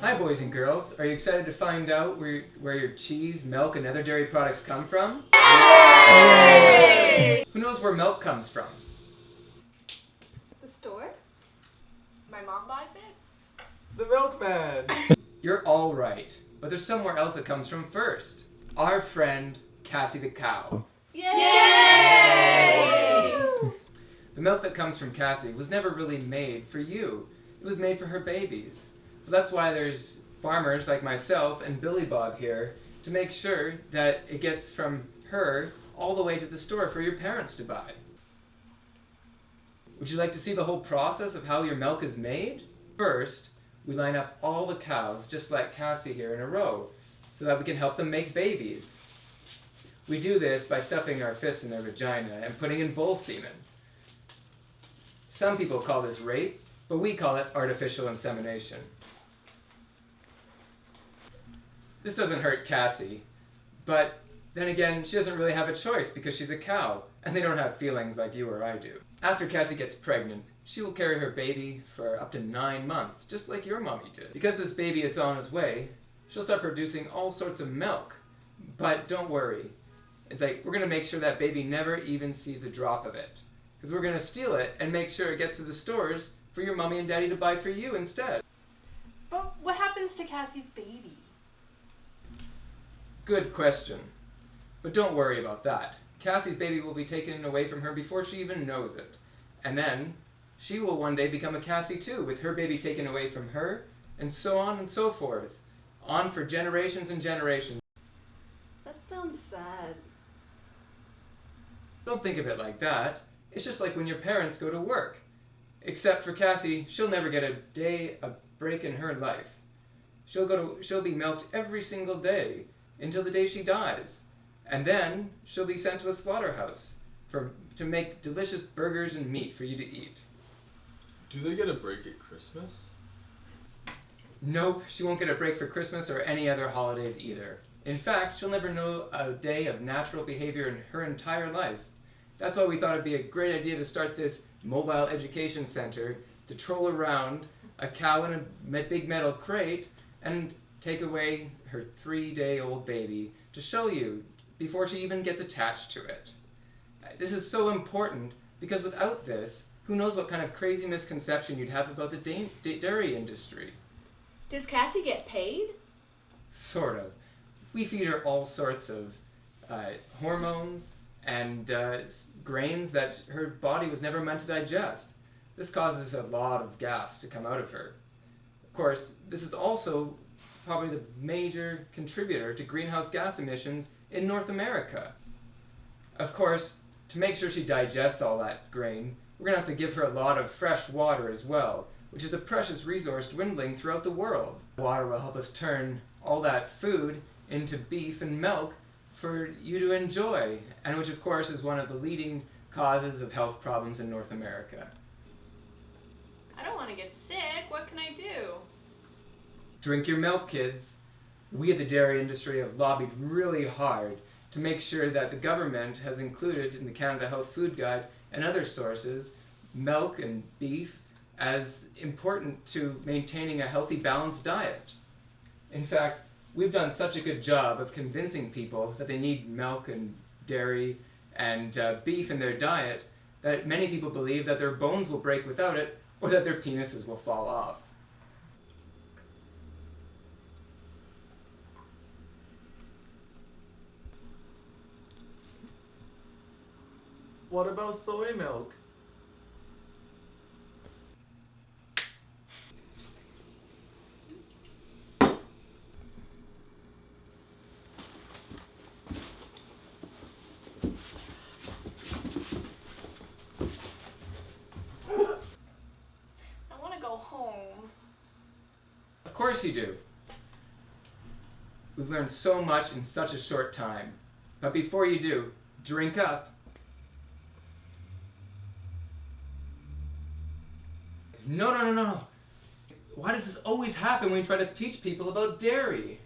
Hi boys and girls, are you excited to find out where your cheese, milk, and other dairy products come from? Yay! Who knows where milk comes from? The store? My mom buys it? The milkman! You're all right, but there's somewhere else it comes from first. Our friend, Cassie the cow. Yay! The milk that comes from Cassie was never really made for you. It was made for her babies. So that's why there's farmers like myself and Billy Bob here to make sure that it gets from her all the way to the store for your parents to buy. Would you like to see the whole process of how your milk is made? First, we line up all the cows, just like Cassie here, in a row, so that we can help them make babies. We do this by stuffing our fists in their vagina and putting in bull semen. Some people call this rape, but we call it artificial insemination. This doesn't hurt Cassie, but then again, she doesn't really have a choice because she's a cow, and they don't have feelings like you or I do. After Cassie gets pregnant, she will carry her baby for up to 9 months, just like your mommy did. Because this baby is on his way, she'll start producing all sorts of milk. But don't worry. It's like, we're going to make sure that baby never even sees a drop of it. Because we're going to steal it and make sure it gets to the stores for your mommy and daddy to buy for you instead. But what happens to Cassie's baby? Good question. But don't worry about that. Cassie's baby will be taken away from her before she even knows it. And then, she will one day become a Cassie too, with her baby taken away from her, and so on and so forth. On for generations and generations. That sounds sad. Don't think of it like that. It's just like when your parents go to work. Except for Cassie, she'll never get a break in her life. She'll be milked every single day until the day she dies. And then she'll be sent to a slaughterhouse to make delicious burgers and meat for you to eat. Do they get a break at Christmas? Nope, she won't get a break for Christmas or any other holidays either. In fact, she'll never know a day of natural behavior in her entire life. That's why we thought it'd be a great idea to start this mobile education center to troll around a cow in a big metal crate and take away her 3-day-old baby to show you before she even gets attached to it. This is so important because without this, who knows what kind of crazy misconception you'd have about the dairy industry. Does Cassie get paid? Sort of. We feed her all sorts of hormones and grains that her body was never meant to digest. This causes a lot of gas to come out of her. Of course, this is also probably the major contributor to greenhouse gas emissions in North America. Of course, to make sure she digests all that grain, we're going to have to give her a lot of fresh water as well, which is a precious resource dwindling throughout the world. Water will help us turn all that food into beef and milk for you to enjoy, and which of course is one of the leading causes of health problems in North America. I don't want to get sick. What can I do? Drink your milk, kids. We at the dairy industry have lobbied really hard to make sure that the government has included in the Canada Health Food Guide and other sources milk and beef as important to maintaining a healthy, balanced diet. In fact, we've done such a good job of convincing people that they need milk and dairy and beef in their diet that many people believe that their bones will break without it or that their penises will fall off. What about soy milk? I want to go home. Of course you do. We've learned so much in such a short time. But before you do, drink up. No. Why does this always happen when we try to teach people about dairy?